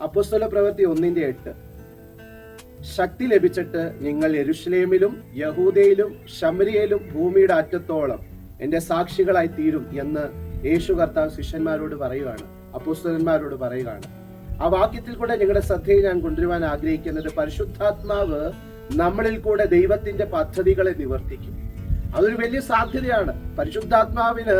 അപ്പോസ്തല പ്രവൃത്തി 1:8. ശക്തി ലഭിച്ചിട്ട് നിങ്ങൾ യെരൂശലേമിലും യഹൂദയിലും ശമരിയയിലും ഭൂമിയുടെ അറ്റത്തോളം എന്റെ സാക്ഷികളായി തീരും എന്ന് യേശു കർത്താവ് ശിഷ്യന്മാരോട് പറയുകയാണ്, അപ്പോസ്തലന്മാരോട് പറയുകയാണ്. ആ വാക്യത്തിൽ കൂടെ നിങ്ങളുടെ ശ്രദ്ധയെ ഞാൻ കൊണ്ടുവരുവാൻ ആഗ്രഹിക്കുന്നത്, പരിശുദ്ധാത്മാവ് നമ്മളിൽ കൂടെ ദൈവത്തിന്റെ പദ്ധതികളെ നിവർത്തിക്കും. അതൊരു വലിയ സാധ്യതയാണ്. പരിശുദ്ധാത്മാവിന്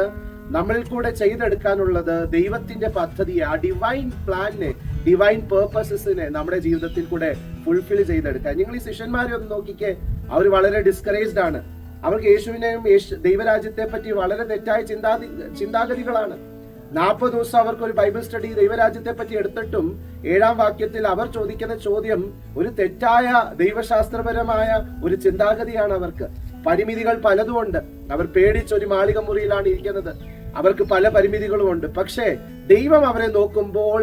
നമ്മളിൽ കൂടെ ചെയ്തെടുക്കാനുള്ളത് ദൈവത്തിന്റെ പദ്ധതിയെ, ആ ഡിവൈൻ പ്ലാനിനെ, ഡിവൈൻ പേർപ്പസസിനെ നമ്മുടെ ജീവിതത്തിൽ കൂടെ ഫുൾഫിൽ ചെയ്തെടുക്കാൻ. നിങ്ങൾ ഈ ശിഷ്യന്മാരെ ഒന്ന് നോക്കിക്കേ, അവർ വളരെ ഡിസ്കറേജ്ഡ് ആണ്. അവർക്ക് യേശുവിനെയും ദൈവരാജ്യത്തെ പറ്റി വളരെ തെറ്റായ ചിന്താഗതികളാണ്. 40 ദിവസം അവർക്ക് ഒരു ബൈബിൾ സ്റ്റഡി ദൈവരാജ്യത്തെ പറ്റി എടുത്തിട്ടും 7-ാം വാക്യത്തിൽ അവർ ചോദിക്കുന്ന ചോദ്യം ഒരു തെറ്റായ ദൈവശാസ്ത്രപരമായ ഒരു ചിന്താഗതിയാണ്. അവർക്ക് പരിമിതികൾ പലതുമുണ്ട്. അവർ പേടിച്ചൊരു മാളിക മുറിയിലാണ് ഇരിക്കുന്നത്. അവർക്ക് പല പരിമിതികളും ഉണ്ട്. പക്ഷേ ദൈവം അവരെ നോക്കുമ്പോൾ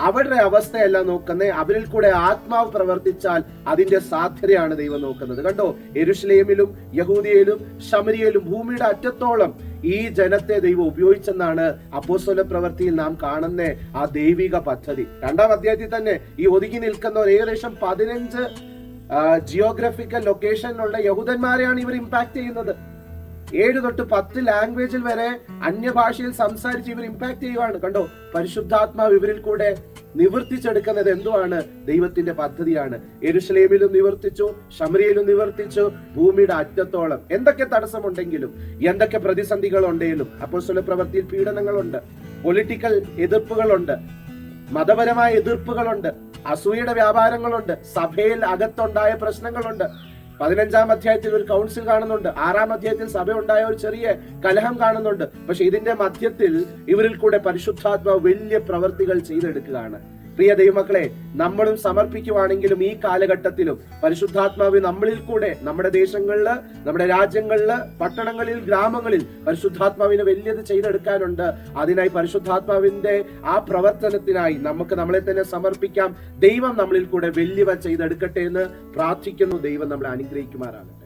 അവരുടെ അവസ്ഥയല്ല നോക്കുന്നത്, അവരിൽ കൂടെ ആത്മാവ് പ്രവർത്തിച്ചാൽ അതിന്റെ സാധ്യതയാണ് ദൈവം നോക്കുന്നത്. കണ്ടോ, യെരൂശലേമിലും യഹൂദിയയിലും ശമരിയയിലും ഭൂമിയുടെ അറ്റത്തോളം ഈ ജനത്തെ ദൈവം ഉപയോഗിച്ചെന്നാണ് അപ്പോസ്തല പ്രവൃത്തിയിൽ നാം കാണുന്ന ആ ദൈവിക പദ്ധതി. 2-ാം അധ്യായത്തിൽ തന്നെ ഈ ഒതുങ്ങി നിൽക്കുന്നവർ ഏകദേശം 15 ജിയോഗ്രഫിക്കൽ ലൊക്കേഷനിലുള്ള യഹൂദന്മാരെയാണ് ഇവർ ഇമ്പാക്ട് ചെയ്യുന്നത്. 7 തൊട്ട് 10 ലാംഗ്വേജിൽ വരെ അന്യഭാഷയിൽ സംസാരിച്ച് ഇവർ ഇമ്പാക്ട് ചെയ്യുവാണ്. കണ്ടോ, പരിശുദ്ധാത്മാവ് ഇവരിൽ കൂടെ നിവർത്തിച്ചെടുക്കുന്നത് എന്തുവാണ്? ദൈവത്തിന്റെ പദ്ധതിയാണ്. യെരൂശലേമിലും നിവർത്തിച്ചു, ശമരിയയിലും നിവർത്തിച്ചു, ഭൂമിയുടെ അറ്റത്തോളം. എന്തൊക്കെ തടസ്സമുണ്ടെങ്കിലും, എന്തൊക്കെ പ്രതിസന്ധികൾ ഉണ്ടെങ്കിലും, അപ്പോസ്തല പ്രവൃത്തിയിൽ പീഡനങ്ങളുണ്ട്, പൊളിറ്റിക്കൽ എതിർപ്പുകളുണ്ട്, മതപരമായ എതിർപ്പുകളുണ്ട്, അസൂയയുടെ വ്യാപാരങ്ങളുണ്ട്, സഭയിൽ അകത്തുണ്ടായ പ്രശ്നങ്ങളുണ്ട്. 15-ാം അധ്യായത്തിൽ ഒരു കൗൺസിൽ കാണുന്നുണ്ട്. 6-ാം അധ്യായത്തിൽ സഭ ഉണ്ടായ ഒരു ചെറിയ കലഹം കാണുന്നുണ്ട്. പക്ഷെ ഇതിന്റെ മധ്യത്തിൽ ഇവരിൽ കൂടെ പരിശുദ്ധാത്മാവ് വലിയ പ്രവർത്തികൾ ചെയ്തെടുക്കുകയാണ്. പ്രിയ ദൈവമക്കളെ, നമ്മളും സമർപ്പിക്കുവാണെങ്കിലും ഈ കാലഘട്ടത്തിലും പരിശുദ്ധാത്മാവ് നമ്മളിൽ കൂടെ നമ്മുടെ ദേശങ്ങളില്, നമ്മുടെ രാജ്യങ്ങളില്, പട്ടണങ്ങളിൽ, ഗ്രാമങ്ങളിൽ പരിശുദ്ധാത്മാവിന് വലിയത് ചെയ്തെടുക്കാനുണ്ട്. അതിനായി പരിശുദ്ധാത്മാവിന്റെ ആ പ്രവർത്തനത്തിനായി നമുക്ക് നമ്മളെ തന്നെ സമർപ്പിക്കാം. ദൈവം നമ്മളിൽ കൂടെ വലിയവ ചെയ്തെടുക്കട്ടെ എന്ന് പ്രാർത്ഥിക്കുന്നു. ദൈവം നമ്മളെ അനുഗ്രഹിക്കുമാറാകട്ടെ.